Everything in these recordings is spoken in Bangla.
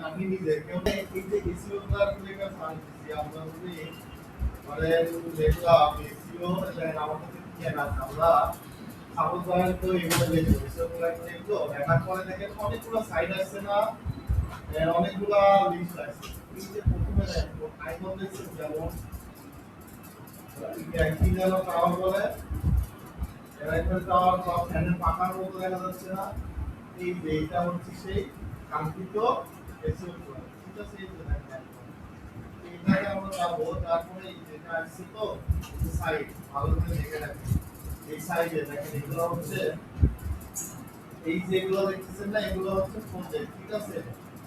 আমি নিজে কেউ এই যে এসিও গুলো একটা সার্ভিস দিছি আমরা যদি ধরেন দেখলাম এসিও আমাদের কি না আমরা সাপোজ ধরেন তো এগুলো দেখবো এসিও গুলো দেখবো দেখার পরে দেখেন অনেকগুলো সাইড আসছে না অনেকগুলো লিস্ট আসছে এই যে প্রথমে দেখো আইকন দেখছেন যেমন কি যেন টাওয়ার বলে এরাইফেল টাওয়ার বা ফ্যানের পাখার মতো দেখা যাচ্ছে না এই যে এটা হচ্ছে সেই কাঙ্ক্ষিত এসিও ঠিক আছে এই যে দেখেন এইটাকে আমরা যাবো তারপরে যেটা আসছে তো সাইড ভালো করে দেখে রাখবেন এই সাইডে দেখেন এগুলো হচ্ছে এই যেগুলো দেখতেছেন না এগুলো হচ্ছে প্রজেক্ট ঠিক আছে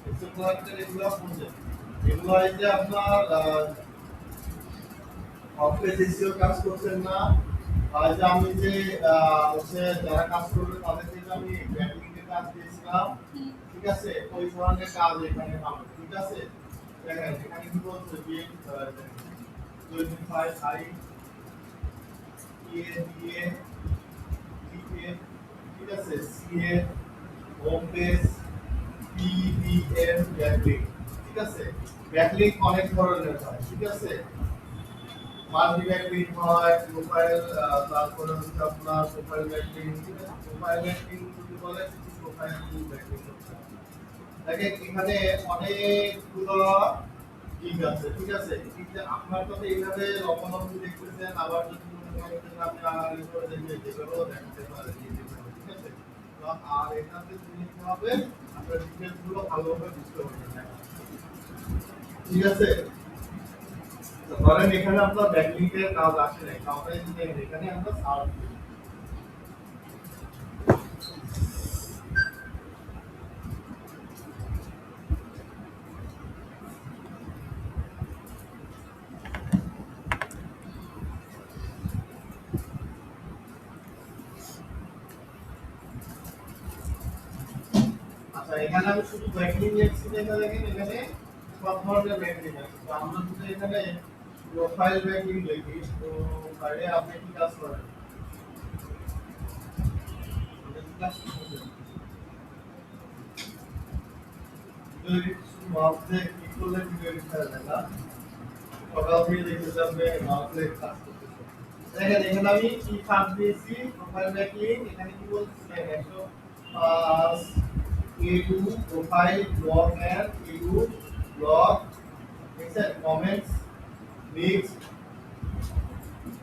এসিও প্রোডাক্টের এগুলো প্রজেক্ট এগুলো এই যে আপনার অফিস এসিও কাজ করছেন না আজ আমি যে হচ্ছে যারা কাজ করবে তাদেরকে আমি ব্যাংকিং কাজ দিয়েছিলাম ঠিক আছে ওই ধরনের কাজ এখানে পাবেন ঠিক আছে দেখেন এখানে কি বলছে বিএম 25 আই ইএ টিএ ঠিক আছে CA home page PBM backlink ঠিক আছে ব্যাকলিংক অনেক ধরনের হয় ঠিক আছে মাল্টি ব্যাকলিংক হয় প্রোফাইল তারপরে হচ্ছে আপনার প্রোফাইল ব্যাকলিংক প্রোফাইল ব্যাকলিংক যদি বলে প্রোফাইল ব্যাকলিংক দেখেন এখানে অনেকগুলো দিক আছে ঠিক আছে কিন্তু আপনার কথা এইভাবে লম্বালম্বি দেখতেছেন আবার যদি মনে করেন যে আপনি আলাদা করে দেখবেন যেগুলো দেখতে পারেন ঠিক আছে তো আর এখানে যদি হবে আপনার ডিটেইলস গুলো ভালোভাবে বুঝতে পারবেন ঠিক আছে তো ধরেন এখানে আপনার ব্যাকলিংকের কাজ আসে না তাহলে এখানে আমরা সার্চ করি আচ্ছা এখানে আমি শুধু ব্যাকলিং লিখছি এটা দেখেন এখানে সব ধরনের ব্যাকলিং আছে তো আমরা যদি এখানে প্রোফাইল ব্যাকলিং লিখি তো বাইরে আপনি কি কাজ করেন মাউসে ক্লিক করলে ভিডিও লিখতে হবে না সকাল থেকে দেখতে যাবে মাউসে কাজ করতেছে দেখেন এখানে আমি কি কাজ দিয়েছি প্রোফাইল ব্যাকলিং এখানে কি বলছি দেখেন 105 A2 profile blog and A2 blog দেখছেন কমেন্টস লিস্ট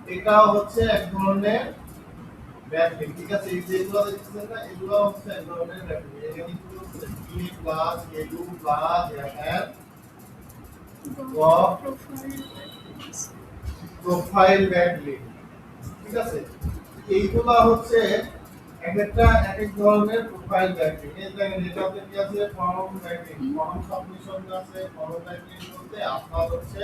এটা হচ্ছে এক ধরনের ব্যাকলিংক ঠিক আছে এই যেগুলো দেখছেন না এগুলো হচ্ছে এক ধরনের ব্যাকলিংক এখানে কি হচ্ছে A plus A2 plus and blog profile backlink ঠিক আছে এইগুলো হচ্ছে একটা এক ধরনের প্রোফাইল ব্যাকলিংক এই দেখেন এটাতে কি আছে ফর্ম ব্যাকলিংক ফর্ম সাবমিশন আছে ফর্ম ব্যাকলিংক বলতে আপনার হচ্ছে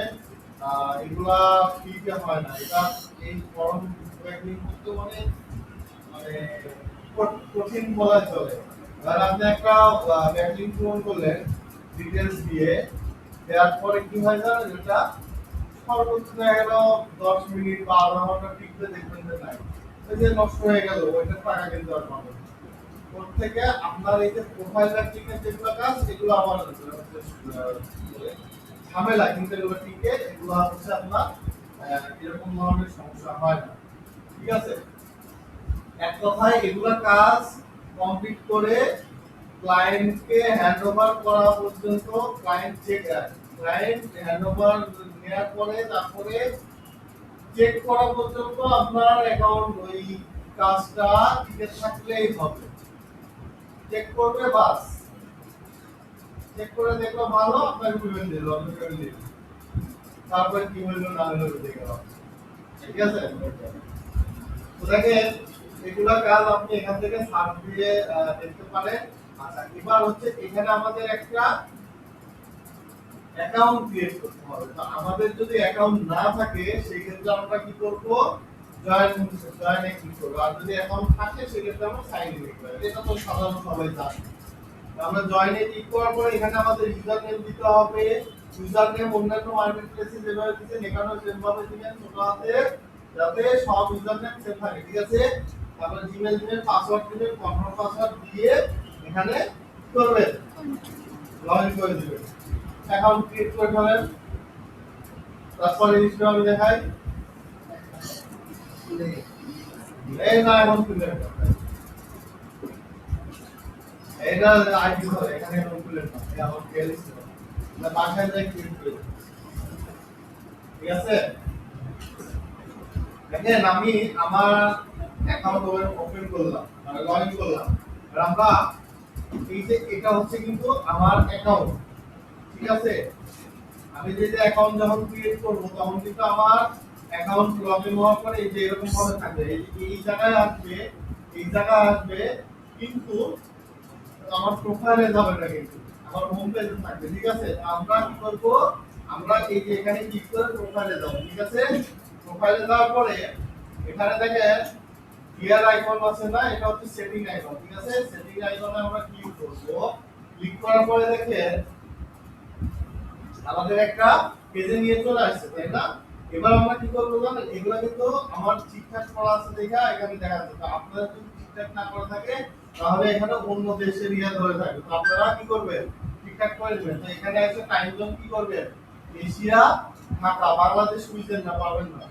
এগুলা ফ্রিতে হয় না এটা এই ফর্ম ব্যাকলিংক করতে মানে মানে কঠিন বলা চলে আর আপনি একটা ব্যাকলিংক পূরণ করলেন ডিটেইলস দিয়ে দেওয়ার পরে কি হয় জানেন এটা সর্বোচ্চ গেল 10 মিনিট বা আধা ঘন্টা টিকতে দেখবেন যে নাই এই যে নষ্ট হয়ে গেল ওইটা টাকা কিন্তু আর পাবেন ওর থেকে আপনার এই যে প্রোফাইল ব্যাকলিংকের যেগুলো কাজ এগুলো আমার ঝামেলা কিন্তু এগুলো টিকে এগুলো হচ্ছে আপনার এরকম ধরনের সমস্যা হয় না ঠিক আছে এক কথায় এগুলো কাজ কমপ্লিট করে ক্লায়েন্টকে হ্যান্ডওভার করা পর্যন্ত ক্লায়েন্ট হ্যান্ডওভার নেওয়ার পরে তারপরে চেক করা পর্যন্ত আপনার অ্যাকাউন্ট ওই কাজটা ঠিক থাকলেই হবে চেক করবে বাস চেক করে দেখলো ভালো আপনাকে পেমেন্ট দিল আপনি পেমেন্ট দিলেন তারপরে কি হলো না হলো দেখে গেল ঠিক আছে তো দেখেন এগুলা কাজ আপনি এখান থেকে সার্চ দিয়ে দেখতে পারেন আচ্ছা এবার হচ্ছে এখানে আমাদের একটা অ্যাকাউন্ট ক্রিয়েট করতে হবে তো আমাদের যদি অ্যাকাউন্ট না থাকে সেই ক্ষেত্রে আমরা কি করব জয়েনে ক্লিক করব আর যদি অ্যাকাউন্ট থাকে সেই ক্ষেত্রে আমরা সাইন ইন করব এটা তো সাধারণ সবাই জানে আমরা জয়েনে ক্লিক করার পরে এখানে আমাদের ইউজার নেম দিতে হবে ইউজার নেম অন্যান্য মার্কেট প্লেসে যেভাবে দিচ্ছেন এখানেও সেমভাবে দিবেন ছোট হাতে যাতে সব ইউজার নেম সেম থাকে ঠিক আছে তারপরে জিমেল দিবেন পাসওয়ার্ড দিবেন কনফার্ম পাসওয়ার্ড দিয়ে এখানে করবেন লগ ইন করে দিবেন, অ্যাকাউন্ট ক্রিয়েট করে ফেলেন। তারপরে হিস্ট্রি আমি দেখাই, এই না এখন খুলে এটা আইডি ধরে এখানে এখন খুলে না, এটা আমার প্লেলিস্ট না, বাসায় যাই ক্রিয়েট করে দিন। ঠিক আছে, দেখেন আমি আমার অ্যাকাউন্ট ওপেন করলাম, মানে লগ ইন করলাম। আর আমরা এই যে এটা হচ্ছে কিন্তু আমার অ্যাকাউন্ট, ঠিক আছে। আমি যে অ্যাকাউন্ট যখন ক্রিয়েট করব তখন কিন্তু আমার অ্যাকাউন্ট লগইন হওয়ার পরে এই যে এরকম ভাবে থাকবে, এই জায়গায় আসবে, এই জায়গায় আসবে, কিন্তু আমার প্রোফাইলে যাবে না, কিন্তু আমার হোম পেজে থাকবে। ঠিক আছে, আমরা কি করব, আমরা এই যে এখানে ক্লিক করে প্রোফাইলে যাব। ঠিক আছে, প্রোফাইলে যাওয়ার পরে এখানে দেখেন গিয়ার আইকন আছে না, এটা হচ্ছে সেটিং আইকন। ঠিক আছে, সেটিং আইকনে আমরা ক্লিক করব। ক্লিক করার পরে দেখেন আমাদের একটা পেজে নিয়ে চলে আসছে, তাই না? এবার আমরা কি করব জানেন, এগুলা কিন্তু আমার ঠিকঠাক করা আছে দেখা এখানে দেখা যাচ্ছে। তো আপনারা যদি ঠিকঠাক না করে থাকে তাহলে এখানে অন্য দেশের ইয়া ধরে থাকবে। তো আপনারা কি করবেন, ঠিকঠাক করে দিবেন। তো এখানে এসে টাইম জোন কি করবেন, এশিয়া ঢাকা, বাংলাদেশ বুঝছেন না, পারবেন না।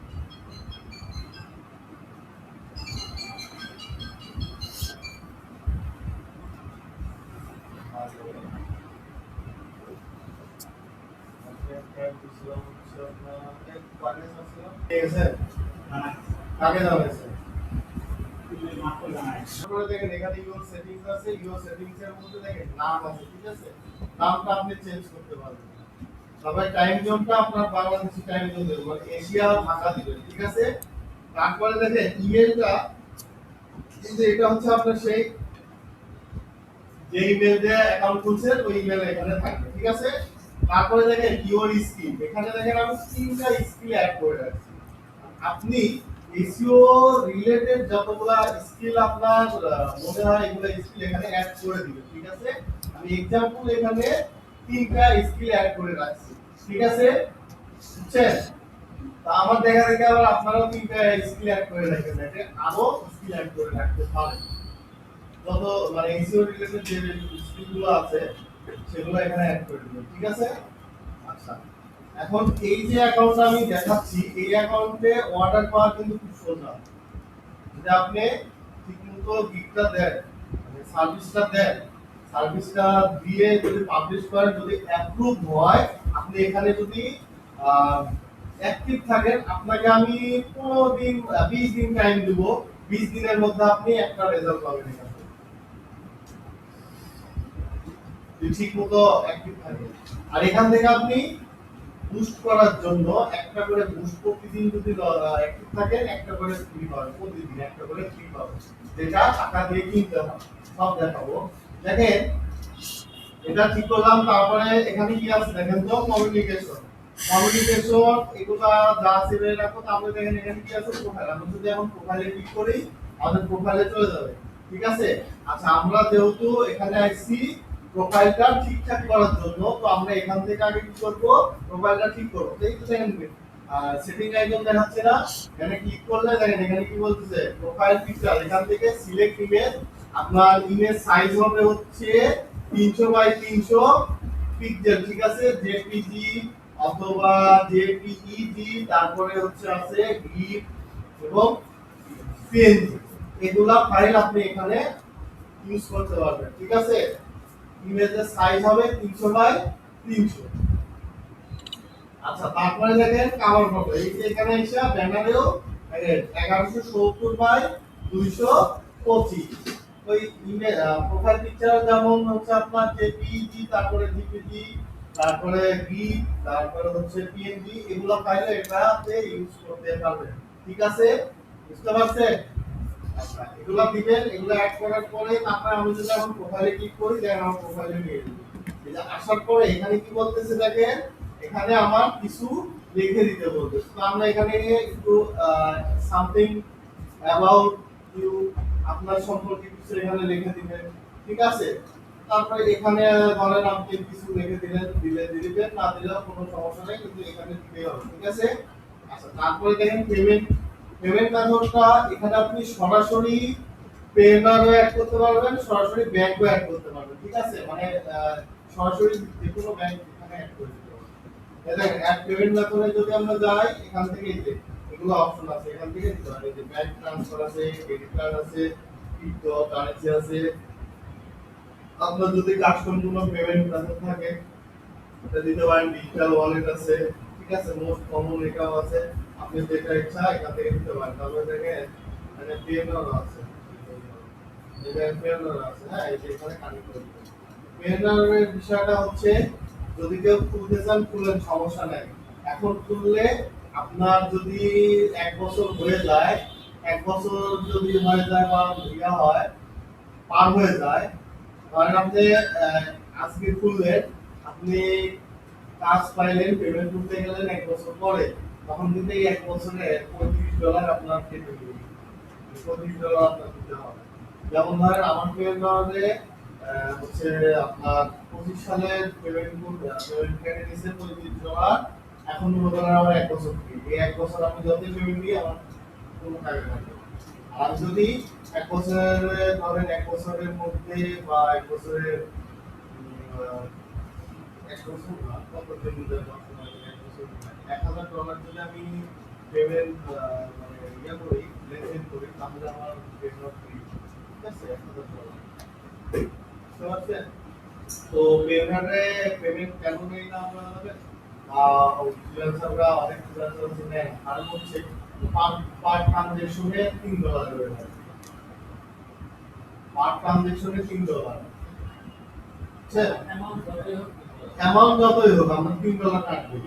ঠিক আছে, কাকে দেওয়া হয়েছে? তারপরে দেখেন এখানে ইউর সেটিংস আছে, ইউর সেটিংস এর মধ্যে দেখেন নাম আছে। ঠিক আছে, নামটা আপনি চেঞ্জ করতে পারবেন। তবে টাইম জোনটা আপনার বাংলাদেশি টাইম জোন দেবেন, মানে এশিয়া ভাষা দিবেন। ঠিক আছে, তারপরে দেখেন ইমেলটা, কিন্তু এটা হচ্ছে আপনার সেই যে ইমেল দিয়ে অ্যাকাউন্ট খুলছেন ওই ইমেল এখানে থাকবে। ঠিক আছে, তারপরে দেখেন ইউর স্কিল, এখানে দেখেন আমি তিনটা স্কিল অ্যাড করে রাখছি। আপনি এসইও রিলেটেড যতগুলা স্কিল আপনার মনে হয় এগুলো স্কিল এখানে অ্যাড করে দিবেন। ঠিক আছে, আমি एग्जांपल এখানে তিনটা স্কিল অ্যাড করে রাখছি। ঠিক আছে, বুঝছেন? তা আমার দেখা দেখে আবার আপনারাও তিনটা স্কিল অ্যাড করে রাখবেন, এটা আরো স্কিল অ্যাড করে রাখতে পারেন। যত মানে এসইও রিলেটেড যে স্কিলগুলো আছে সেগুলো এখানে অ্যাড করে দিবেন। ঠিক আছে, আচ্ছা এখন এই যে অ্যাকাউন্টটা আমি দেখাচ্ছি এই অ্যাকাউন্টে অর্ডার পাওয়া কিন্তু খুব সোজা। যদি আপনি ঠিকমতো গিগটা দেন, মানে সার্ভিসটা দেন, সার্ভিসটা দিয়ে যদি পাবলিশ করেন, যদি অ্যাপ্রুভ হয়, আপনি এখানে যদি অ্যাক্টিভ থাকেন, আপনাকে আমি 15 দিন 20 দিন টাইম দেব। 20 দিনের মধ্যে আপনি একটা রেজাল্ট পাবেন এখানে, যদি ঠিকমতো অ্যাক্টিভ থাকেন। আর এখান থেকে আপনি বুস্ট করার জন্য একটা করে বুস্ট প্রতিদিন যদি অ্যাক্টিভ থাকেন একটা করে ফ্রি পাবেন, প্রতিদিন একটা করে ফ্রি পাবেন, যেটা টাকা দিয়ে কিনতে হবে। সব দেখাবো, দেখেন এটা ঠিক করলাম। তারপরে এখানে কি আছে দেখেন তো, কমিউনিকেশন, কমিউনিকেশন এগুলা যা সেভে রাখো। তারপরে দেখেন এখানে কি আছে, প্রোফাইল। আমরা যদি এখন প্রোফাইলে ক্লিক করি আমাদের প্রোফাইলে চলে যাবে। ঠিক আছে, আচ্ছা আমরা যেহেতু এখানে আসছি প্রোফাইলটা ঠিকঠাক করার জন্য, তো আমরা এখান থেকে আগে কি করব, প্রোফাইলটা ঠিক করব। তো এই তো দেখেন সেটিং আইকন দেখাচ্ছে না, এখানে ক্লিক করলে দেখেন এখানে কি বলতেছে, প্রোফাইল পিকচার। এখান থেকে সিলেক্ট ইমেজ, আপনার ইমেজ সাইজ হবে হচ্ছে 300 বাই 300 পিক্সেল। ঠিক আছে, জেপিজি অথবা জেপিইজি, তারপরে হচ্ছে আছে গিফ এবং পিএনজি, এগুলা ফাইল আপনি এখানে ইউজ করতে পারবেন। ঠিক আছে, ইমেজের সাইজ হবে 300 বাই 300। আচ্ছা তারপরে দেখেন কভার ফটো, এই যে এখানে এসে ব্যানারেও 1170 বাই 225। ওই ইমেজ প্রোফাইল পিকচার যেমন হচ্ছে আপনার জেপিজি, তারপরে জিপিজি, তারপরে গি, তারপরে হচ্ছে পিএনজি, এগুলো ফাইলে এটাতে ইউজ করতে পারবেন। ঠিক আছে, বুঝতে পারছেন? আচ্ছা এগুলো দিবেন, এগুলো অ্যাড করার পরে তারপরে আমি যদি এখন প্রোফাইলে ক্লিক করি, দেখেন আমার প্রোফাইলে নিয়ে যাবে। এটা আসার পরে এখানে কি বলতেছে দেখেন, এখানে আমার কিছু লিখে দিতে বলবে। তো আমরা এখানে একটু সামথিং অ্যাবাউট ইউ, আপনার সম্পর্কে কিছু এখানে লিখে দিবেন। ঠিক আছে, তারপরে এখানে ধরেন আপনি কিছু লিখে দিলেন, দিবেন, না দিলেও কোনো সমস্যা নেই, কিন্তু এখানে দিতে হবে। ঠিক আছে, আচ্ছা তারপরে দেখেন পেমেন্ট, পেমেন্ট মেথডটা এখানে আপনি সরাসরি পেনারও অ্যাড করতে পারবেন, সরাসরি ব্যাংকও অ্যাড করতে পারবেন। ঠিক আছে, মানে সরাসরি যে কোনো ব্যাংক এখানে অ্যাড করে দিতে পারবেন। দেখেন অ্যাড পেমেন্ট মেথডে যদি আমরা যাই এখান থেকে এই যে এগুলো অপশন আছে এখান থেকে দিতে পারেন। এই যে ব্যাংক ট্রান্সফার আছে, ক্রেডিট কার্ড আছে, ক্রিপ্টো কারেন্সি আছে। আপনার যদি কাস্টম কোনো পেমেন্ট মেথড থাকে এটা দিতে পারেন। ডিজিটাল ওয়ালেট আছে, ঠিক আছে, মোস্ট কমন এটাও আছে। আপনি যেটা ইচ্ছা এখান থেকে দিতে পারেন। তারপরে দেখেন মানে পেমেন্টও আছে, এটা পেমেন্টও আছে। হ্যাঁ, এই যে এখানে কানেক্ট করে দিতে পেনারের বিষয়টা হচ্ছে যদি কেউ খুলতে চান খুলেন, সমস্যা নাই। এখন খুললে আপনার যদি 1 বছর হয়ে যায়, 1 বছর যদি হয়ে যায় বা ইয়া হয়, পার হয়ে যায়, ধরেন আপনি আজকে খুললেন, আপনি কাজ পাইলেন, পেমেন্ট করতে গেলেন 1 বছর পরে, তখন কিন্তু এই 1 বছরে $35 আপনার কেটে দিবে। $35 আপনার দিতে হবে। যেমন ধরেন আমার পেমেন্ট হচ্ছে আপনার 25 সালের পেমেন্ট কেটে দিচ্ছে $35। এখন মনে করেন আমার 1 বছর ফ্রি। এই 1 বছর আমি যতই পেমেন্ট দিই আমার কোনো টাকা থাকবে না। আর যদি 1 বছরের ধরেন 1 বছরের মধ্যে বা 1 বছরের 1 বছর না, কত পেমেন্ট দেওয়ার অপশন আছে? 1 বছর $1000 যদি আমি পেমেন্ট মানে ইয়ে করি, লেনদেন করি, তাহলে আমার পেমেন্ট ফ্রি। ঠিক আছে, $1000। বুঝতে পারছেন? তো পেমেন্ট কেন নেই না আমরা জানেন? ফ্রিল্যান্সাররা অনেক ফ্রিল্যান্সার নেয়, কারণ হচ্ছে পার পার ট্রানজেকশনে $3 করে নেয়। পার ট্রানজেকশনে $3। বুঝছেন? অ্যামাউন্ট যতই হোক আমরা $3 কাটবে।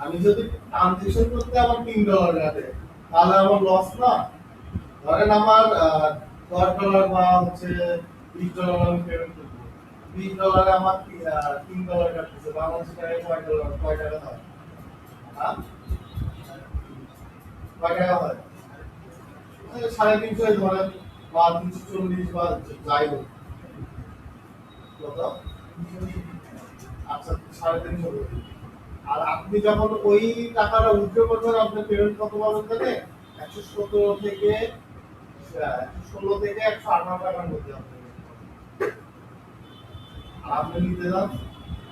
আমি যদি ট্রানজেকশন করতে আমার $3 কাটে, তাহলে আমার লস না? ধরেন আমার $10 বা হচ্ছে $20 আমি পেমেন্ট করবো, $20 আমার $3 কাটতেছে, বাংলাদেশি টাকায় কয় টাকা হয়? হ্যাঁ? কয় টাকা হয়? 350 ধরেন, বা 340 বা যাই হোক, কত? আচ্ছা, 350 করে। আর আপনি যখন ওই টাকাটা উইথড্র করবেন আপনার পেমেন্ট কত পাবেন জানেন? 117 থেকে 116 থেকে 118 টাকার মধ্যে আপনি পেমেন্ট পাবেন। আর আপনি নিতে যান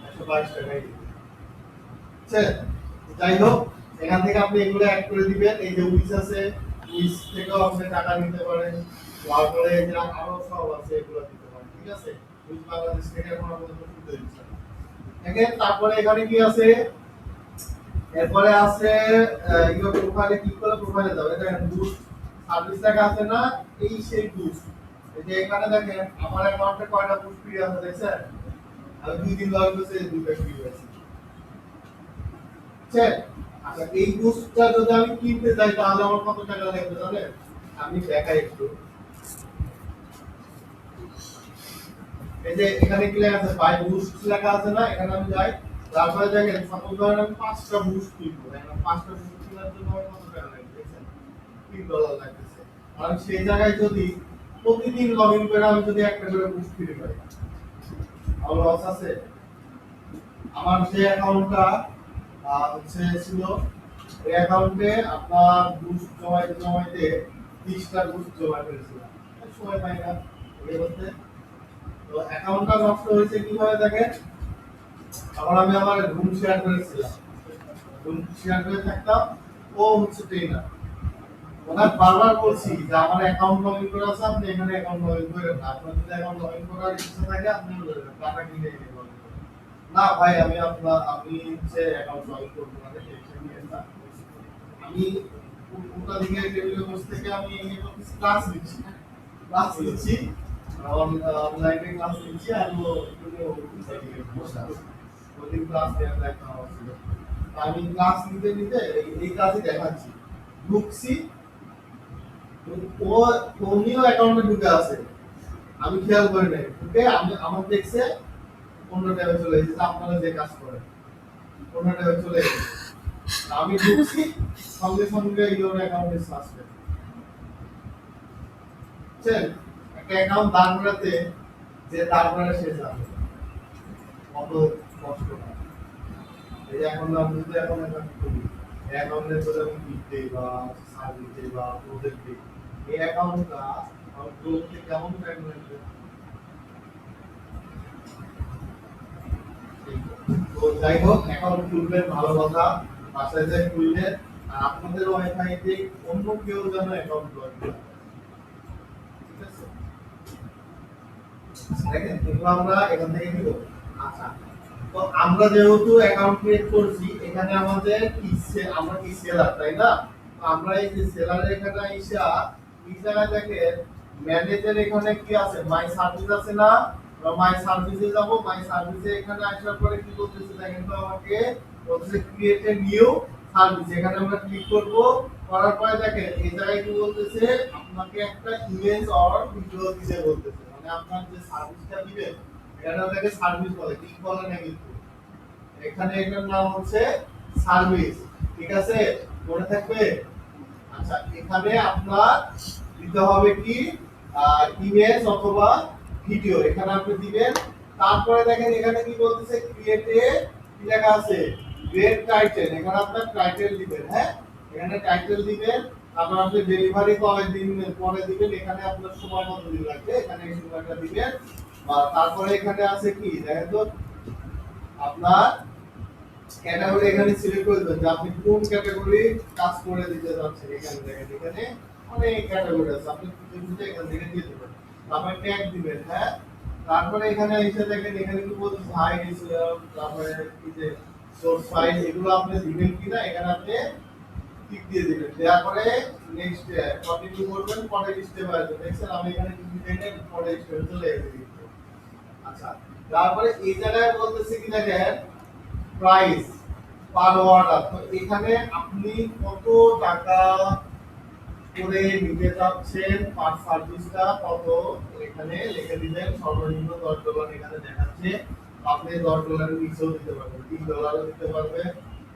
122 টাকায় দিবেন। বুঝছেন? যাই হোক, এখান থেকে আপনি এগুলো অ্যাড করে দিবেন। এই যে উইস আছে, উইস থেকেও আপনি টাকা নিতে পারেন। তারপরে এই যে আরো সব আছে, এগুলো দিতে পারেন। ঠিক আছে, উইস বাংলাদেশ থেকে এখন আমাদের শুনতে দিচ্ছে। দেখেন তারপরে এখানে কি আছে, এরপরে আছে ইউ প্রোফাইলে ক্লিক করে প্রোফাইলে যাবে। দেখেন বুস্ট সার্ভিস লেখা আছে না, এই সেই বুস্ট। এই যে এখানে দেখেন আমার অ্যাকাউন্টে কয়টা বুস্ট ফ্রি আছে দেখছেন? আমি 2 দিন লগ ইন করছি, 2টা ফ্রি হয়েছে। বুঝছেন? আচ্ছা, এই বুস্টটা যদি আমি কিনতে যাই তাহলে আমার কত টাকা লাগবে জানেন? আমি দেখাই একটু। এই যে এখানে কি লেখা আছে, বাই বুস্ট লেখা আছে না, এখানে আমি যাই। তারপরে দেখেন সাপোজ ধরেন আমি 5টা বুস্ট কিনবো, এখন 5টা বুস্ট কেনার জন্য আমার কত টাকা লাগবে দেখছেন? $3 লাগতেছে। আর আমি সেই জায়গায় যদি প্রতিদিন লগ ইন করে আমি যদি একটা করে বুস্ট কিনে পাই, আমার লস আছে? আমার যে অ্যাকাউন্টটা হচ্ছে ছিল, এই অ্যাকাউন্টে আপনার বুস্ট জমাইতে জমাইতে 30টা বুস্ট জমা করেছিলাম, সময় পাই না এগুলো করতে। তো অ্যাকাউন্টটা নষ্ট হয়েছে কিভাবে দেখেন? তখন আমি আমার রুম শেয়ার করেছিলাম, রুম শেয়ার করে থাকতাম, ও হচ্ছে ট্রেনার। ওনার বারবার বলছি যে আমার অ্যাকাউন্ট লগ ইন করা আছে, আপনি এখানে অ্যাকাউন্ট লগ ইন করেন না। আপনার যদি অ্যাকাউন্ট লগ ইন করার ইচ্ছা থাকে আপনি টাকা কিনে এনে log in করেন। না ভাই, আমি হচ্ছে অ্যাকাউন্ট লগ ইন করবো না, টেনশন নিয়েন না। আমি ওটা দিকে টেবিলে বসে থেকে আমি ক্লাস নিচ্ছি, অনলাইনে ক্লাস নিচ্ছি। আর ও বসে আছে, ওদিন ক্লাস নেওয়ার দেখা হচ্ছিল। আমি ক্লাস নিতে নিতে এই কাজই দেখাচ্ছি, ঢুকছি, ও উনিও অ্যাকাউন্টে ঢুকে আছে, আমি খেয়াল করি নাই। ঢুকে আমার দেখছে 15 টাকা চলে এসেছে, আপনারা যে কাজ করেন 15 টাকা চলে এসেছে। আমি ঢুকছি, সঙ্গে সঙ্গে ইওর অ্যাকাউন্টে সাসপেন্ড। বুঝছেন? একটা অ্যাকাউন্ট দাঁড় করাতে যে দাঁড় করা সে যাবে কত কষ্ট হয়। এই যে এখন আমি যদি এখন অ্যাকাউন্ট করি, অ্যাকাউন্টে যদি আমি দিতে বা সার্ভিস দিতে বা প্রজেক্ট দিই, এই অ্যাকাউন্টটা আমার গ্রোথে কেমন টাইম লাগবে? তো যাই হোক অ্যাকাউন্ট খুলবেন ভালো কথা, বাসায় যাই খুললেন, আর আপনাদের ওয়াইফাইতে অন্য কেউ যেন অ্যাকাউন্ট লগ ইন, ঠিক আছে? দেখেন এগুলো আমরা এখান থেকে নিব। আচ্ছা, তো আমরা যেহেতু অ্যাকাউন্ট ক্রিয়েট করছি, এখানে আমাদের আমরা কি সেলার, তাই না? তো আমরা এই যে সেলারের এখানে আইসা এই জায়গায় দেখেন ম্যানেজার এখানে কি আছে, মাই সার্ভিস আছে না? মাই সার্ভিসে যাব, মাই সার্ভিসে এখানে আসার পরে কি বলতেছে দেখেন তো, আমাকে বলতেছে ক্রিয়েট এ নিউ সার্ভিস, এখানে আমরা ক্লিক করব। করার পরে দেখেন এই জায়গায় কি বলতেছে, আপনাকে একটা ইমেজ অর ভিডিও দিতে বলতেছে, মানে আপনার যে সার্ভিসটা দিবেন এখানে ওটাকে সার্ভিস বলে, ঠিক বলে না কিন্তু। এখানে এটার নাম হচ্ছে সার্ভিস, ঠিক আছে? মনে থাকবে? আচ্ছা, এখানে আপনার দিতে হবে কি ইমেজ অথবা ভিডিও, এখানে আপনি দিবেন। তারপরে দেখেন এখানে কি বলতেছে, ক্রিয়েটে কি লেখা আছে, গ্রেড টাইটেল, এখানে আপনার টাইটেল দিবেন। হ্যাঁ, এখানে টাইটেল দিবেন। তারপর আপনি ডেলিভারি কবে দিন পরে দিবেন, এখানে আপনার সময় মতো দিন লাগবে, এখানে এই সময়টা দিবেন। বা তারপরে এখানে আছে কি দেখেন তো, আপনার ক্যাটাগরি এখানে সিলেক্ট করে দেবেন যে আপনি কোন ক্যাটাগরি কাজ করে দিতে যাচ্ছেন। এখানে দেখেন এখানে অনেক ক্যাটাগরি আছে, আপনি খুঁজে এখান থেকে দিয়ে দেবেন। তারপরে ট্যাগ দিবেন। হ্যাঁ, তারপরে এখানে এসে দেখেন এখানে কি বলছে হাই রিসিভার, তারপরে কি যে সোর্স ফাইল, এগুলো আপনি দিবেন কিনা এখানে আপনি টিক দিয়ে দিবেন। দেওয়ার পরে নেক্সট কন্টিনিউ করবেন, পরের স্টেপে আসবেন। দেখছেন আমি এখানে কিছু দেখে পরের স্টেপে চলে গেছি। আচ্ছা, তারপরে এই জায়গায় বলতেছে কি দেখেন প্রাইস পার অর্ডার, তো এখানে আপনি কত টাকা করে নিতে চাচ্ছেন পার সার্ভিসটা কত, এখানে লিখে দিবেন। সর্বনিম্ন $10 এখানে দেখাচ্ছে, আপনি $10 নিচেও দিতে পারবেন, $3 দিতে পারবেন,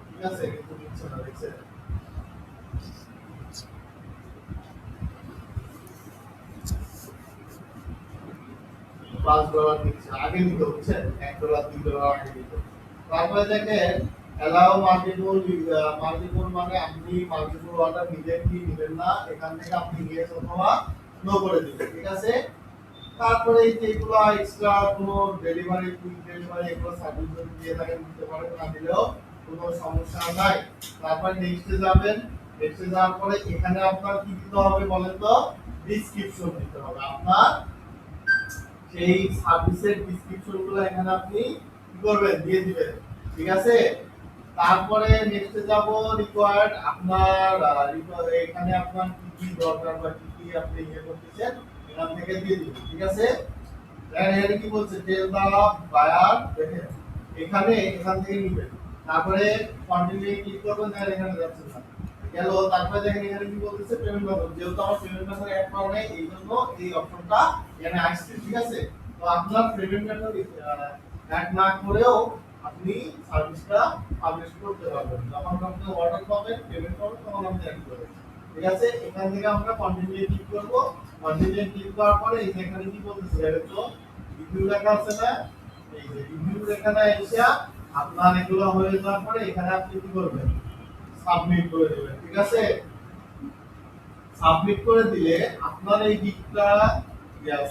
ঠিক আছে? কিন্তু দিচ্ছে না, দেখছেন? $5 দিচ্ছে, আগে দিতে হচ্ছে $1 $2 আগে দিতে। তারপরে দেখেন অ্যালাউ মাল্টিপল মানে আপনি মাল্টিপল অর্ডার নিবেন কি নিবেন না, এখান থেকে আপনি ইয়েস অথবা নো করে দিবেন, ঠিক আছে? তারপরে এই যে এগুলো এক্সট্রা কোনো ডেলিভারি কুইক ডেলিভারি এগুলো সার্ভিস যদি দিয়ে থাকেন দিতে পারেন, না দিলেও কোনো সমস্যা নাই। তারপর নেক্সটে যাবেন। নেক্সটে যাওয়ার পরে এখানে আপনার কি দিতে হবে বলেন তো, ডেসক্রিপশন দিতে হবে আপনার সেই সার্ভিসের ডেসক্রিপশন গুলো এখানে আপনি কি করবেন, দিয়ে দিবেন, ঠিক আছে? তারপরে নেক্সটে যাব রিকোয়ার্ড, আপনার এখানে আপনার কি কি দরকার বা কি কি আপনি ইয়ে করতেছেন এখান থেকে দিয়ে দিবেন, ঠিক আছে? দেন এখানে কি বলছে, টেল দা বায়ার, দেখেন এখানে এখান থেকে নিবেন। তারপরে কন্টিনিউ ক্লিক করবেন, দেন এখানে যাচ্ছে না গেল। তারপরে দেখেন এখানে কি বলতেছে পেমেন্ট মেথড, যেহেতু আমার পেমেন্ট মেথড অ্যাড করা নেই এই জন্য এই অপশনটা এখানে আসছে, ঠিক আছে? তো আপনার পেমেন্ট মেথড অ্যাড না করেও আপনি সার্ভিসটা পাবলিশ করতে পারবেন। যখন আপনি অর্ডার পাবেন পেমেন্ট পাবেন তখন আপনি অ্যাড করবেন, ঠিক আছে? এখান থেকে আমরা কন্টিনিউ ক্লিক করব। কন্টিনিউ ক্লিক করার পরে এই যে এখানে কি বলতেছে, এটা তো রিভিউ লেখা আছে না, এই যে রিভিউ এখানে এসে আপনার এগুলো হয়ে যাওয়ার পরে এখানে আপনি কি করবেন, সাবমিট করে দেবেন, ঠিক আছে? সাবমিট করে দিলে আপনার এই দিকটা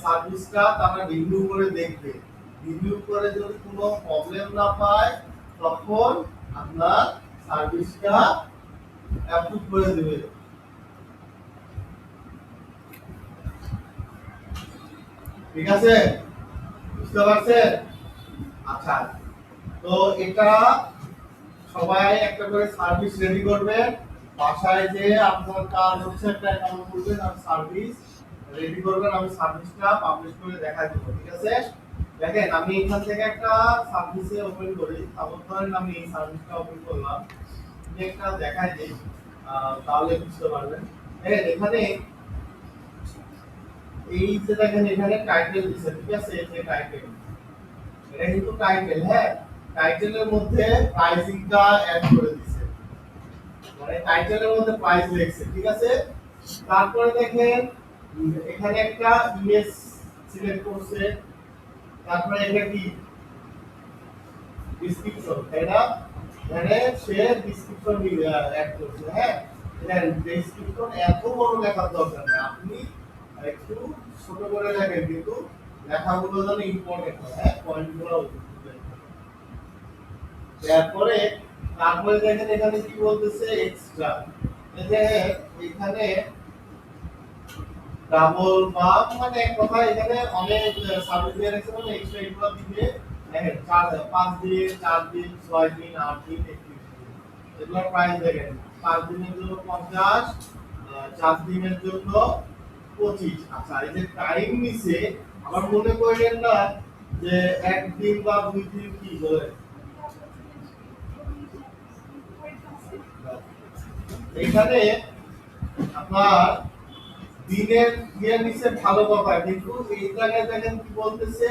সার্ভিসটা তারা রিভিউ করে দেখবে। রিভিউ করে যদি কোনো প্রবলেম না পায় তখন আপনার সার্ভিসটা অ্যাপ্রুভ করে দেবে, ঠিক আছে? বুঝতে পারছেন? আচ্ছা, তো এটা সবাই একটা করে সার্ভিস রেডি করবেন। বাসায় যে আপনার কাজ হচ্ছে একটা অ্যাকাউন্ট খুলবেন আর সার্ভিস রেডি করবেন। আমি সার্ভিসটা পাবলিশ করে দেখাই দেবো, ঠিক আছে? দেখেন আমি এখান থেকে একটা সার্ভিসে ওপেন করি, তারপর ধরেন আমি এই সার্ভিসটা ওপেন করলাম, আমি একটা দেখাই দিই, তাহলে বুঝতে পারবেন। দেখেন এখানে এই যে দেখেন এখানে টাইটেল দিছে, ঠিক আছে? এই যে টাইটেল, এটা কিন্তু টাইটেল। হ্যাঁ, টাইটেলের মধ্যে প্রাইসিংটা অ্যাড করে দিছে, মানে টাইটেলের মধ্যে প্রাইস লিখছে, ঠিক আছে? তারপরে দেখেন এখানে একটা ইমেজ সিলেক্ট করছে, তারপরে এটা কি ডেসক্রিপশন, তাই না? মানে সে ডেসক্রিপশন অ্যাড করছে। হ্যাঁ, এটা ডেসক্রিপশন এত বড় লেখার দরকার নেই, আপনি একটু ছোট করে লেখেন, কিন্তু লেখাগুলো যেন ইম্পর্টেন্ট হয়। হ্যাঁ, পয়েন্টগুলো তারপরে তারপরে দেখেন এখানে কি বলতেছে এক্সট্রা, এই যে এখানে ডাবল বাম মানে এক কথা এখানে অনেক সার্ভিস দিয়ে রাখছে মানে এক্সট্রা এগুলো দিবে। দেখেন 5 দিন 4 দিন 6 দিন 8 দিন 21 দিন এগুলোর প্রাইস দেখেন 5 দিনের জন্য 50, 4 দিনের জন্য 25। আচ্ছা এই যে টাইম নিছে আবার মনে করেন না যে একদিন বা 2 দিন কি বলে এখানে আপনার দিনের দিনের নিচে ভালো কথা কিন্তু এই জায়গায় দেখেন কি বলতেছে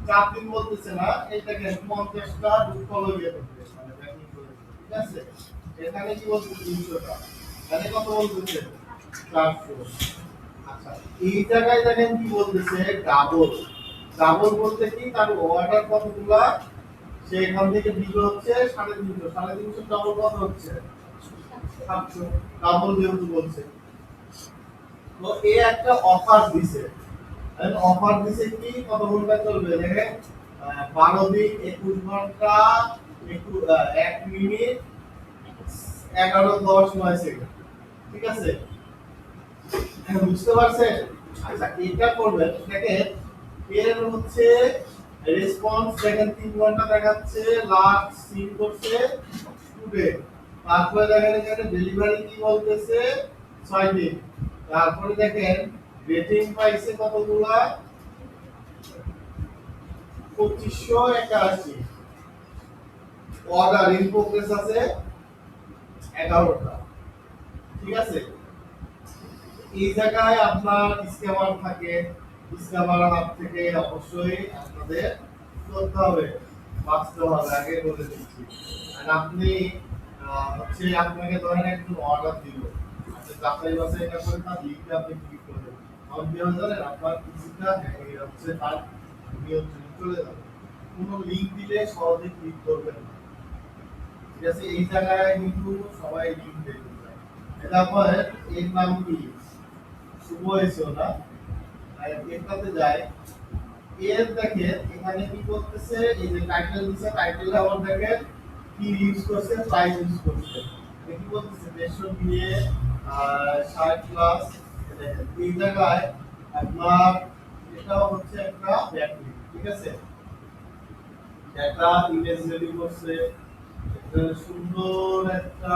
4 দিন বলতেছে না, এই দেখেন 50টা দুঃখল হয়ে বলতেছে মানে ব্যাকিং করে, ঠিক আছে। এখানে কি বলতেছে 300 টা, এখানে কত বলতেছে 400। আচ্ছা এই জায়গায় দেখেন কি বলতেছে ডাবল, ডাবল বলতে কি তার অর্ডার কতগুলা সে এখান থেকে দিবে হচ্ছে 350, 350 ডাবল কত হচ্ছে 700, ডাবল যেহেতু বলছে তো এই একটা অফার দিছে। অফার দিছে কি কত ঘন্টা চলবে দেখেন 12 দিন 21 ঘন্টা 1 মিনিট 11 10 9 সেকেন্ড, ঠিক আছে। বুঝতে পারছেন? আচ্ছা এটা করবেন দেখেন এর হচ্ছে রেসপন্স দেখেন 3 ঘন্টা দেখাচ্ছে, লাস্ট সিন করছে টুডে, তারপরে দেখেন এখানে ডেলিভারি কি বলতেছে 6 দিন, তারপরে দেখেন রেটিং পাইছে কতগুলা 2581, অর্ডার ইন প্রোগ্রেস আছে 11টা, ঠিক আছে। এই জায়গায় আপনার স্ক্যামার থাকে, স্ক্যামার হাত থেকে অবশ্যই আপনাদের করতে হবে, বাঁচতে হবে, আগে বলে দিচ্ছি। আর আপনি হচ্ছে আপনাকে ধরেন একজন অর্ডার দিল, আপনি যাচাই বাছাই এটা করে তার লিঙ্কে আপনি ক্লিক করবেন, তখন কি হবে জানেন আপনার কিছুটা হচ্ছে তার নিয়ন্ত্রণে চলে যাবে। কোনো লিঙ্ক দিলে সহজে ক্লিক করবেন না, ঠিক আছে। এই জায়গায় কিন্তু সবাই লিঙ্ক দেখতে চায়। তারপর এর নাম কি শুভ হয়েছে না, আর এটাতে যায় এর দেখেন এখানে কি করতেছে এই যে টাইটেল দিছে, টাইটেল আবার দেখেন কি ইউজ করছে প্রাইস ইউজ করছে, কি বলতেছে 150 দিয়ে 60 প্লাস। দেখেন এই জায়গায় আপনার এটাও হচ্ছে একটা ব্যাকলিঙ্ক, ঠিক আছে। একটা ইমেজ রেডি করছে, একটা সুন্দর একটা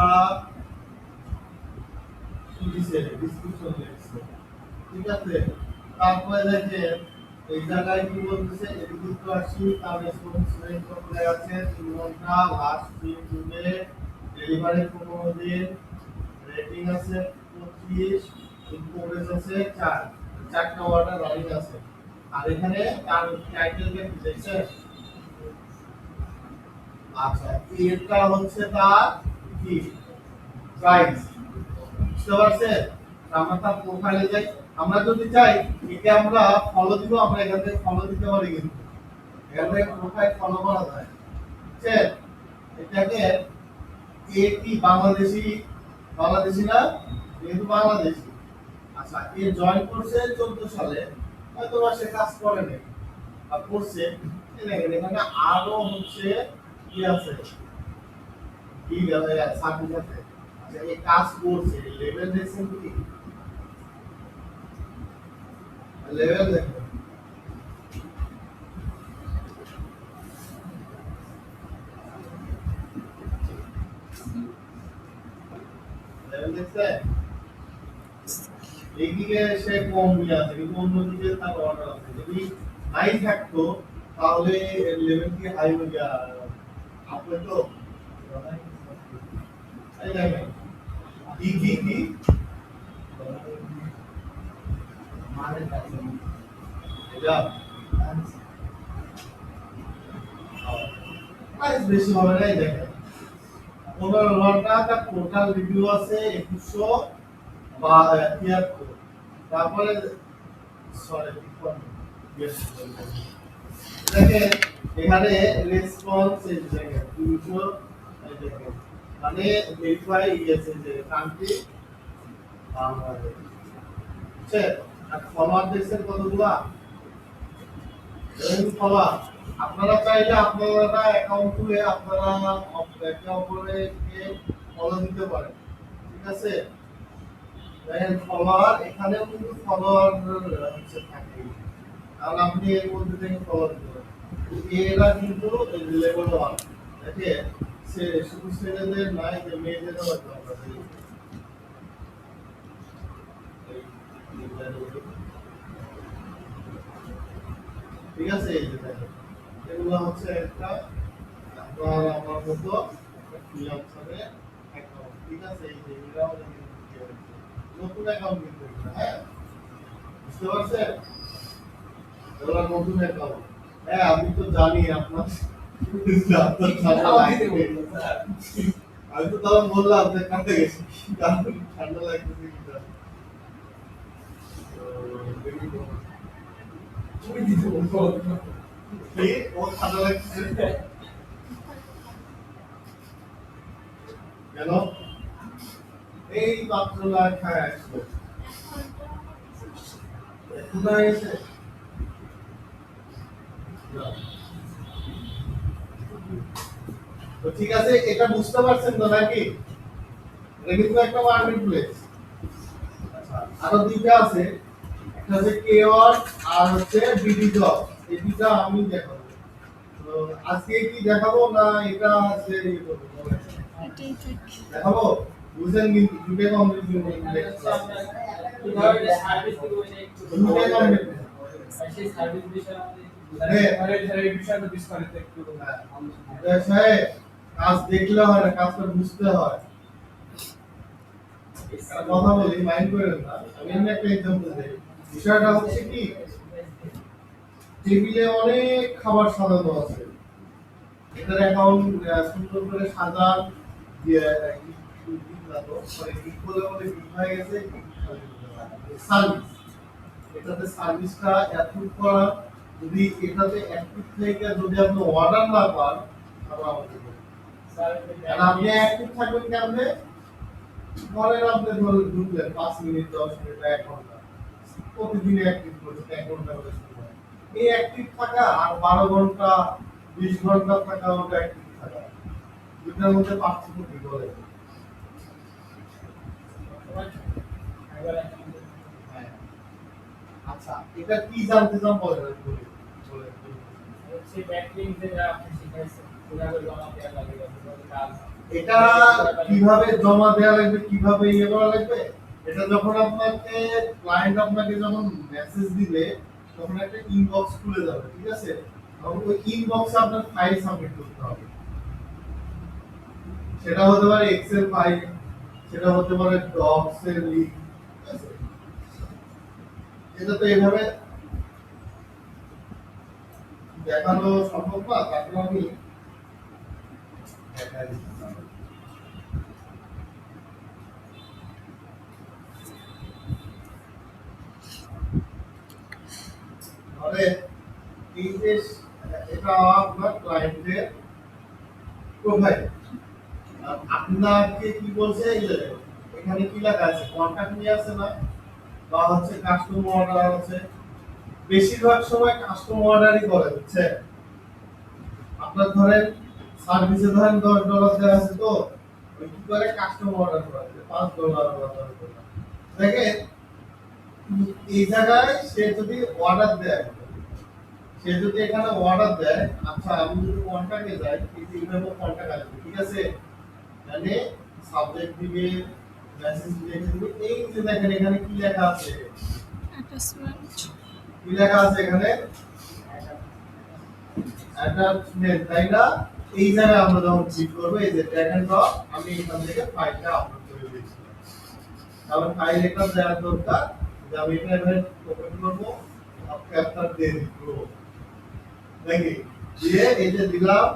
দিছে ডেসক্রিপশন দিছে, ঠিক আছে। তারপরে দেখেন এই জায়গায় কি বলতেছে এদিকে তো আসি তার রেসপন্স রেট কত আছে 3 ঘন্টা, লাস্ট দিন টুডে, ডেলিভারি 15 দিন, রেটিং আছে 25, ইনপ্রোগ্রেস আছে 4, চারটা অর্ডার রানিং আছে। আর এখানে তার টাইটেল কে দেখছেন, আচ্ছা এটা হচ্ছে তার কি প্রাইস, বুঝতে পারছেন। আমরা তার প্রোফাইলে যাই, আমরা যদি চাই একে আমরা ফলো দিব, আমরা এখান থেকে ফলো দিতে পারি, কিন্তু এখান থেকে প্রোফাইল ফলো করা যায়, বুঝছেন। এটাকে এ কি বাংলাদেশি, বাংলাদেশি না যেহেতু বাংলাদেশি। আচ্ছা এ জয়েন করছে 14 সালে, হয়তো বা সে কাজ করে নাই বা করছে, দেখেন এখানে আরো হচ্ছে কি আছে কি সার্ভিস আছে। আচ্ছা এই কাজ করছে লেভেল দেখছেন কি, লেভেল দেখেন লেভেল দেখছেন, এইদিকে সে কম দিয়ে আছে কিন্তু অন্যদিকে তার অর্ডার আছে, যদি হাই থাকতো তাহলে লেভেল কি হাই হয়ে আপনি তো এই দেখেন কি কি কি মানে এটা প্রাইস বেশি হবে না, এই দেখেন 15 ঘন্টা তার টোটাল রিভিউ আছে 2100 বা 73, তারপরে সরি দেখেন এখানে রেসপন্স এই দেখেন 200, এই দেখেন মানে ভেরিফাই ইয়েছে যে কান্ট্রি বাংলাদেশ, বুঝছেন। আর ফলোয়ার দেখছেন কতগুলা ফলা আপনারা চাইলে আপনারা অ্যাকাউন্ট খুলে আপনারা একে অপরকে ফলো দিতে পারেন, ঠিক আছে? দেখেন ফলোয়ার এখানেও কিন্তু ফলোয়ার হচ্ছে থাকে, কারণ আপনি এর মধ্যে থেকে ফলো দিতে পারেন। এরা কিন্তু লেভেল 1, দেখেন সে শুধু ছেলেদের নাই, যে মেয়েদেরও হয়তো আমরা দেখি। ঠিক আছে, এই যে দেখেন এগুলো হচ্ছে একটা আপনার আমার মতো ফ্রিল্যান্সারে অ্যাকাউন্ট, ঠিক আছে? এই যে এরাও নতুন অ্যাকাউন্ট কিন্তু এগুলো, হ্যাঁ বুঝতে পারছেন? এগুলো নতুন অ্যাকাউন্ট। হ্যাঁ আমি তো জানি আপনার আপনার ঠান্ডা লাগবে। আমি তো তখন বললাম যে কাঁদতে গেছি, কারণ ঠান্ডা লাগতেছে কিনা। তো দেখি তো। কি ও ঠান্ডা লাগতেছে কেন? এই মাত্র খায় আসলো, ক্ষুধা এসে তো ঠিক আছে, এটা বুঝতে পারছেন তো নাকি? এটা কিন্তু একটা মার্কেট প্লেস। আচ্ছা, আরো দুইটা আছে, একটা হচ্ছে কে ওয়ান আর হচ্ছে বিডি জব। এই দুইটা আমি দেখাবো। তো আজকে কি দেখাবো না এটা আছে ইয়ে করবো বলেন? দেখাবো, বুঝেন কিন্তু দুইটা কমপ্লিট করবো। কিভাবে সার্ভিস দিব এটা একটু দুইটা কমপ্লিট সেই সার্ভিস বিষয়ে হ্যাঁ এই বিষয়টা বিস্তারিত একটু সাহেব, কাজ দেখলে হয় না, কাজটা বুঝতে হয়। একটা কথা বলি, মাইন্ড করেন না, আমি এমনি একটা এক্সাম্পল দিই। বিষয়টা হচ্ছে কি, টেবিলে অনেক খাবার সাজানো আছে, এটার অ্যাকাউন্ট সুন্দর করে সাজান দিয়ে সার্ভিস, এটাতে সার্ভিসটা অ্যাপ্রুভ করা, যদি এটাতে অ্যাক্টিভ থেকে যদি আপনি অর্ডার না পান তাহলে আমাকে বলুন। কারণ আপনি অ্যাক্টিভ থাকবেন কেমনে? ধরেন আপনি ধরুন ঢুকলেন 5 মিনিট 10 মিনিট 1 ঘন্টা, প্রতিদিন অ্যাক্টিভ করছেন 1 ঘন্টা করে সময়, এই অ্যাক্টিভ থাকা আর 12 ঘন্টা 20 ঘন্টা থাকা ওটা অ্যাক্টিভ থাকা, দুটার মধ্যে পার্থক্য কি বলে? হ্যাঁ। আচ্ছা, এটা কি জানতে চান বলেন, আমি বলি। বলেন। হচ্ছে ব্যাকলিংক যেটা আপনি শিখাইছেন কিভাবে জমা দেওয়া লাগে কিভাবে কাজ এটা কিভাবে জমা দেওয়া লাগবে, কিভাবে ইয়ে করা লাগবে, এটা যখন আপনাকে ক্লায়েন্ট আপনাকে যখন মেসেজ দিবে তখন একটা ইনবক্স খুলে যাবে, ঠিক আছে? তখন ওই ইনবক্সে আপনার ফাইল সাবমিট করতে হবে। সেটা হতে পারে এক্সেল ফাইল, সেটা হতে পারে ডক্স এর লিংক, ঠিক আছে? এটা তো এইভাবে দেখানো সম্ভব না, তারপর আমি দেখাই দিচ্ছি। তাহলে এই যে এটা আপনার ক্লায়েন্টের প্রোফাইল, আপনাকে কি বলছে, এই যে এখানে কি লেখা আছে, কন্টাক্ট নিয়ে আছে না, বা হচ্ছে কাস্টমার অর্ডার আছে। বেশিরভাগ সময় কাস্টমার অর্ডারই করে, হচ্ছে আপনার ধরেন সার্ভিসে ধরেন $10 দেওয়া আছে, তো ওই কি করে কাস্টমার অর্ডার করে $5 বা $10। দেখেন এই জায়গায় সে যদি অর্ডার দেয়, সে যদি এখানে অর্ডার দেয়, আচ্ছা আমি যদি কন্টাক্টে যাই, এইভাবে কন্টাক্ট আসবে, ঠিক আছে? মানে সাবজেক্ট দিবে, মেসেজ দিবে, এই যে দেখেন এখানে কি লেখা আছে, অ্যাটাচমেন্ট কি লেখা আছে এখানে, অ্যাটাচমেন্ট, তাই না? এই জায়গায় আমরা যখন ক্লিক করব, এই যে ড্র্যাগ এন্ড ড্রপ, আমি এখান থেকে ফাইলটা আপলোড করে দিচ্ছি। তাহলে ফাইল একটা দেওয়ার দরকার, যে আমি এটা এখানে ওপেন করব, ক্যাপচার দিয়ে দিব, দেখি দিয়ে এই যে দিলাম,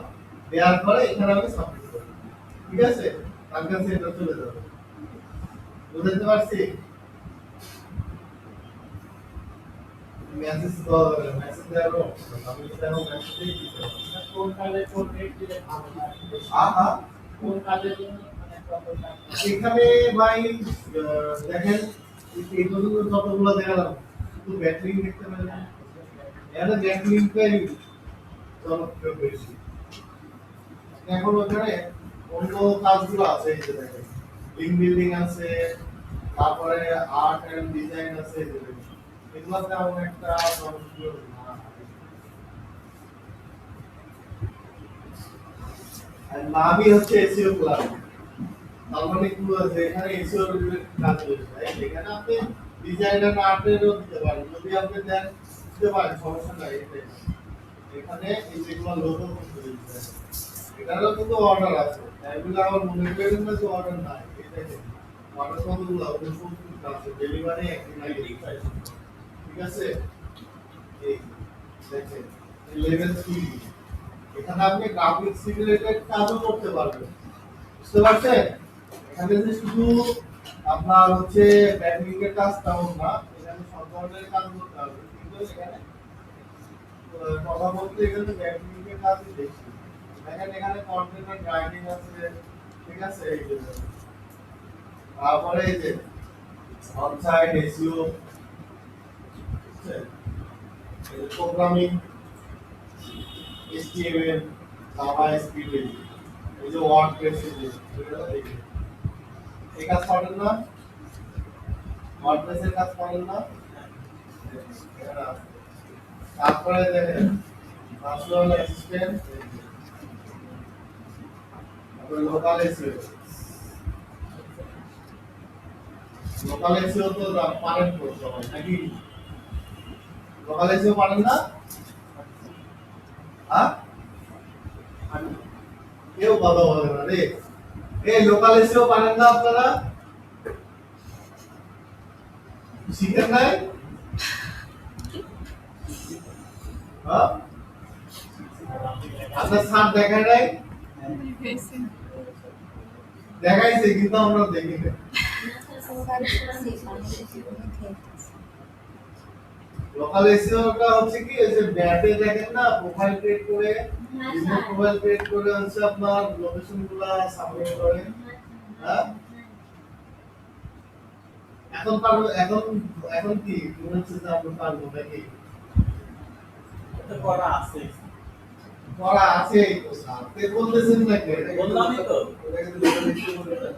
দেওয়ার পরে এখানে আমি সাবমিট করব, ঠিক আছে? তার কাছে এটা চলে যাবে। বুঝতে পারছি? মেসেজ দেওয়া যাবে, মেসেজ দেওয়ার অপশন আমি এটা এখন মেসেজ দিয়ে দিতে পারবো। কোন কাজে কোন রেট দিলে ভালো হয় আহা, কোন কাজের জন্য মানে কত টাকা এখানে ভাই দেখেন এই পর্যন্ত যতগুলো দেখালাম, শুধু ব্যাটারি দেখতে পারেন, এখানে ব্যাকলিংকটাই জনপ্রিয় বেশি। এখন ওখানে অন্য কাজগুলো আছে, এই যে দেখেন লিঙ্ক বিল্ডিং আছে, তারপরে আর্ট এন্ড ডিজাইন আছে, এই যে দেখেন এগুলো তেমন একটা জনপ্রিয় না। আর নামই হচ্ছে এসইও ক্লাব। তার মানে কি বলছে, এখানে এসইও রিলেটেড কাজ হয়েছে, এখানে আপনি ডিজাইন এন্ড আর্টেরও দিতে পারেন, যদি আপনি দেন দিতে পারেন, সমস্যা নাই। এখানে এই যেগুলো লোগো করতে দিতে, এটারও কিন্তু অর্ডার আছে, এগুলো আমার মনে করেন না যে অর্ডার নাই। এই দেখেন অর্ডার কতগুলো আছে, ডেলিভারি একদিন আগে, ঠিক আছে। এই দেখেন লেভেল 3, এখানে আপনি গ্রাফিক্স রিলেটেড কাজও করতে পারবেন, বুঝতে পারছেন। এখানে যে শুধু আপনার হচ্ছে ব্যাকলিংক এর কাজ তেমন না, এখানে সব ধরনের কাজ করতে হবে, কিন্তু এখানে কথা বলতে এখানে ব্যাকলিংক এর কাজই বেশি। দেখেন এখানে কন্টেন্ট রাইটিং আছে, ঠিক আছে। এই যে তারপরে এই যে onsite SEO, programming, HTML, JavaScript, এই যে ওয়ার্ডপ্রেস, এই কাজ করেন না, ওয়ার্ডপ্রেসের কাজ করেন না। তারপরে দেখেন পার্সোনাল অ্যাসিস্ট্যান্ট, তারপরে লোকাল এসইও। লোকাল এসইও তো পারেন তো সবাই নাকি? লোকাল এসইও পারেন না? হ্যাঁ, কেউ কথা বলে না রে। এই লোকাল এসইও পারেন না আপনারা? শিখেন নাই? হ্যাঁ, আপনার স্যার দেখায় নাই? দেখাইছে। দেখাইছে কিন্তু আমরা দেখি না। লোকাল এসইওটা হচ্ছে কি, এই যে ব্যাটে দেখেন না, প্রোফাইল ক্রিয়েট করে, বিজনেস প্রোফাইল ক্রিয়েট করে হচ্ছে আপনার লোকেশনগুলো সাবমিট করেন। হ্যাঁ, এখন পারবো, এখন কি মনে হচ্ছে যে আপনি পারবো নাকি? এটা করা আছে। করা আছে তো স্যার, তে বলতেছেন নাকি? বললামই তো। ওটা কিন্তু লোকাল এসইও বলে না।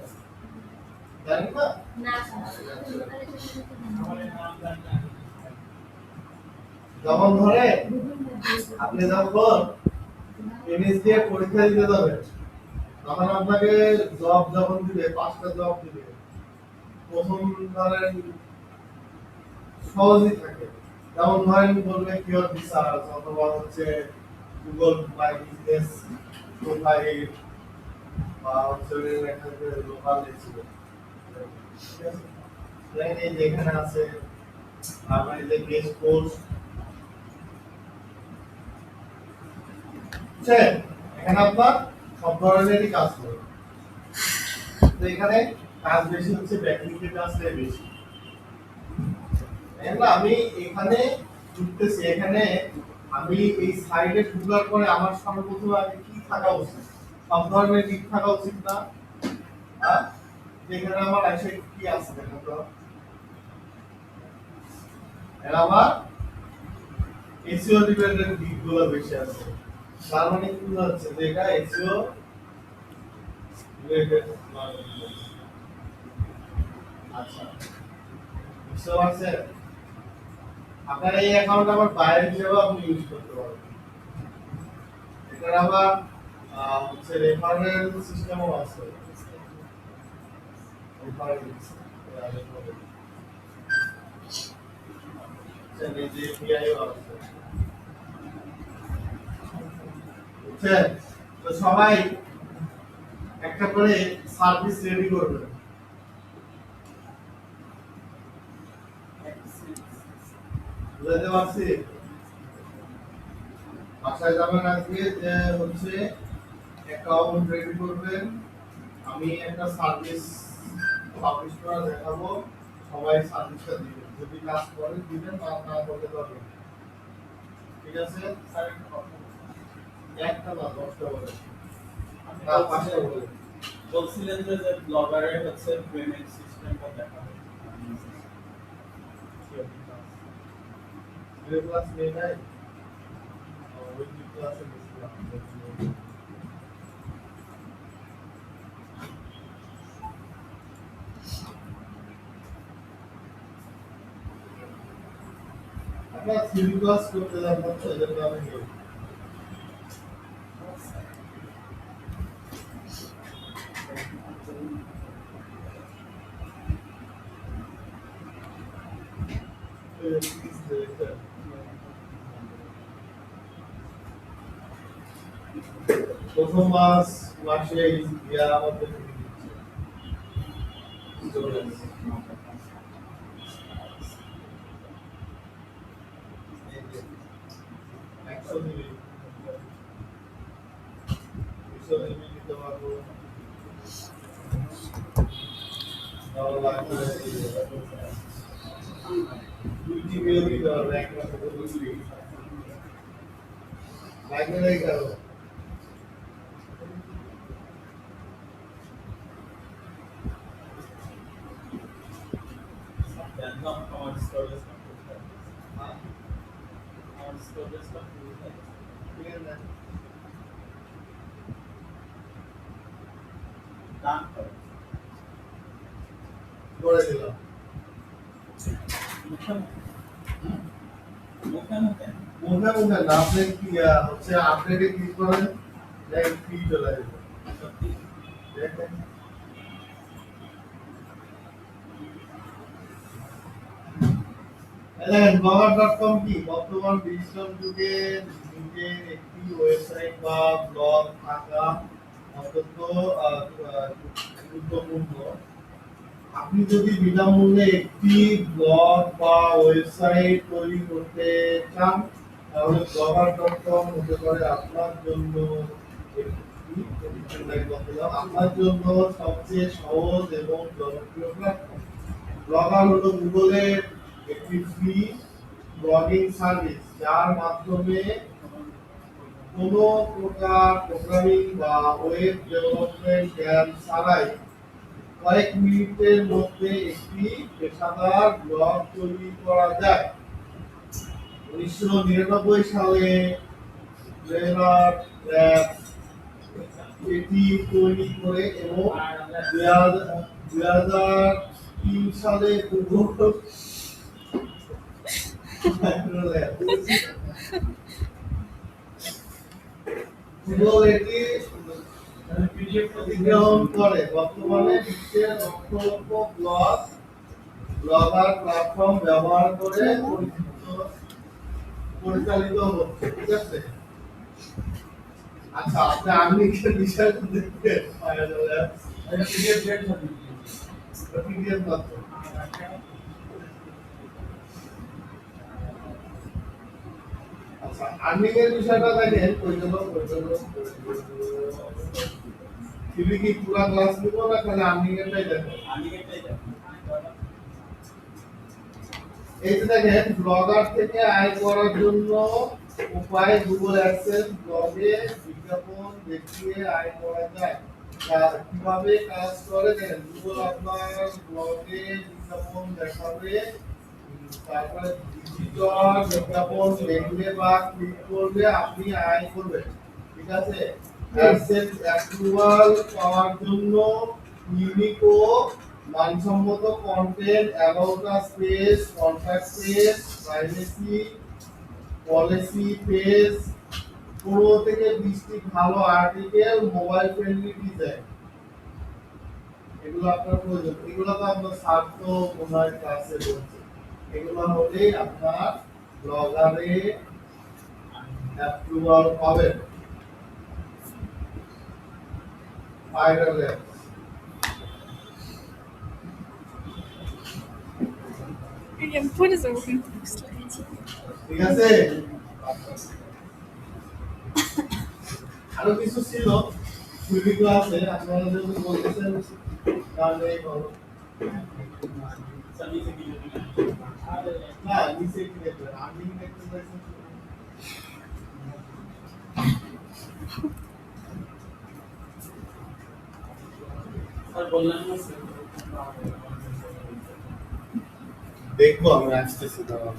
জানেন না? আমার নাম জানি না। যেমন ধরে আপনি যখন এমএস দিয়ে পরীক্ষা দিতে যাবেন, তখন আপনাকে জব যখন দিবে, 5টা জব দিবে, প্রথম ধরেন সহজই থাকে। যেমন ধরেন বলবে কিওর রিসার্চ, অথবা হচ্ছে গুগল মাই বিজনেস প্রোফাইল, বা হচ্ছে লোকাল এসইও, ঠিক আছে। দেখেন এই যে এখানে আছে, তারপরে এই যে গেস্ট কোর্স, বুঝছেন? এখানে আপনার সব ধরনেরই কাজ করে। তো এখানে কাজ বেশি হচ্ছে ব্যাকলিংকের কাজটাই বেশি। দেখেন না, আমি এখানে ঢুকতেছি, এখানে আমি এই সাইডে ঢুকার পরে আমার সর্বপ্রথম আগে কি থাকা উচিত? সব ধরনের লিঙ্ক থাকা উচিত না? হ্যাঁ, এখানে আমার এসে কি আছে দেখেন তো, এরা আমার এসইও রিলেটেড দিকগুলো বেশি আছে। তার মানে কি হচ্ছে যে এটা এসইও রিলেটেড। আচ্ছা, বুঝতে পারছেন? আপনার এই অ্যাকাউন্ট আবার বাইরে হিসেবে আপনি ইউজ করতে পারবেন। এটার আবার হচ্ছে রেফারেল সিস্টেমও আছে। রেফারেন্স এই যে এপিআই আছে, বুঝছেন? তো সবাই একটা করে সার্ভিস রেডি করবেন। বুঝতে পারছি? বাসায় যাবেন আজকে, যে হচ্ছে অ্যাকাউন্ট রেডি করবেন, আমি একটা সার্ভিস পাবলিশ করা দেখাবো, সবাই সার্ভিসটা দিবেন, যদি কাজ করেন দিবেন, না করতে পারবেন, ঠিক আছে। স্যার একটা কথা একটা না 10টা বলে, আপনি না 5টা বলে। বলছিলেন যে ব্লগারের হচ্ছে পেমেন্ট সিস্টেমটা দেখাবে। ক্লাস নেই নাই, ক্লাসে গেছিলাম। আমরা থিওরি ক্লাস করতে যাবো তো এজন্য আমি নেই। প্রথম মাসে ইয়া আমাদের লাইব্রেরি করো করে দিলাম মুখে মুখে না আপনি কি হচ্ছে আপডেটে ক্লিক করেন দেন ফি চলে যাবে দেখেন blogger.com কি বর্তমান ডিজিটাল যুগে নিজের একটি ওয়েবসাইট বা ব্লগ থাকা অত্যন্ত গুরুত্বপূর্ণ। আপনি যদি বিনামূল্যে একটি ব্লগ বা ওয়েবসাইট তৈরি করতে চান তাহলে blogger.com হতে পারে আপনার জন্য আপনার জন্য সবচেয়ে সহজ এবং জনপ্রিয় প্ল্যাটফর্ম। ব্লগার হলো গুগলের একটি ফ্রি ব্লগিং সার্ভিস যার মাধ্যমে কোনো প্রকার প্রোগ্রামিং বা ওয়েব ডেভেলপমেন্ট জ্ঞান ছাড়াই কয়েক মিনিটের মধ্যে একটি পেশাদার ব্লগ তৈরি করা যায়। 1999 সালে লেনার্ড ল্যাবস এটি তৈরি করে এবং 2003 সালে গুগল এটি অধিগ্রহণ করে। বর্তমানে বিশ্বের লক্ষ লক্ষ ব্লগার প্ল্যাটফর্ম ব্যবহার করে পরিচালিত হচ্ছে। ঠিক আছে, আচ্ছা আপনি আর্নিংয়ের বিষয়টা দেখবেন পিডিএফ মাত্র। আচ্ছা আর্নিংয়ের বিষয়টা দেখেন তুমি কি পুরো ক্লাস নিব না খালি আর্নিংয়েরটাই দেখো? এই যে দেখেন ব্লগার থেকে আয় করার জন্য উপায় গুগল অ্যাডসেন্স ব্লগে বিজ্ঞাপন দেখিয়ে আয় করা যায়। কিভাবে কাজ করে দেখেন গুগল আপনার ব্লগে বিজ্ঞাপন দেখাবে, তারপরে ডিজিটাল বিজ্ঞাপন দেখলে বা ক্লিক করলে আপনি আয় করবেন। ঠিক আছে, অ্যাডসেন্স অ্যাপ্রুভাল পাওয়ার জন্য ইউনিক ও মানসম্মত content, about us page, contact page, privacy policy page, 15 থেকে 20টি ভালো আর্টিকেল, মোবাইল ফ্রেন্ডলি ডিজাইন, এগুলো আপনার প্রয়োজন। এগুলো তো আপনার স্বার্থ মনে ক্লাসে বলছে, এগুলো হলেই আপনার ব্লগারে অ্যাপ্রুভাল পাবেন। ফাইবারলেস Again, what is open text like? ঠিক আছে, আরো কিছু ছিল থিওরি ক্লাসে আপনারা যদি বলতেছেন তাহলে বলো না নিচে কি দেখবেন আর্নিং এক্সারসাইজ স্যার বললাম না দেখবো আমি আসতেছি দাঁড়াও।